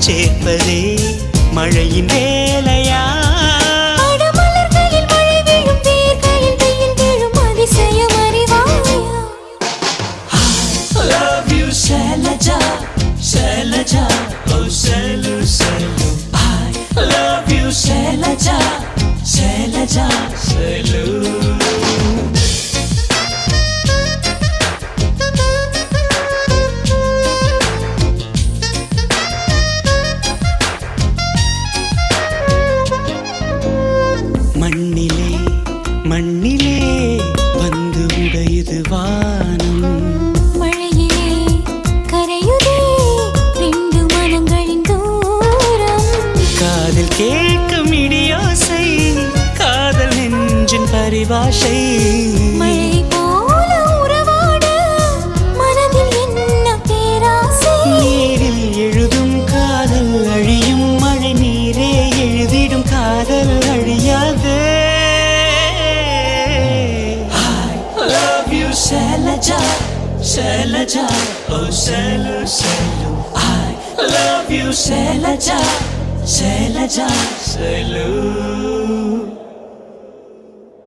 சேர்ப்பதே மழையின் வேலையா? மலர்களில் மழை விழும், வேர்களில் வெயில் விழும், அதிசயம் அறிவாயா? I love you Shailaja, Shailaja, oh Shailu, Shailu. I love you Shailaja, Shailaja, Shailu. மண்ணிலே மண்ணிலே வந்து உடையுது வானம், மழையிலே கரையுதே ரெண்டு மனங்களின் தூரம். காதில் கேட்கும் இடியோசை, காதல் நெஞ்சின் பரிபாஷை. மழை போல உறவாட மனதில் என்ன பேராசை. நீரில் எழுதும் காதல் அழியும், மழை நீரே எழுதிடும் காதல் அழியாது. I love you Shailaja, Shailaja, oh Shailu, Shailu. I love you Shailaja, Shailaja, Shailu.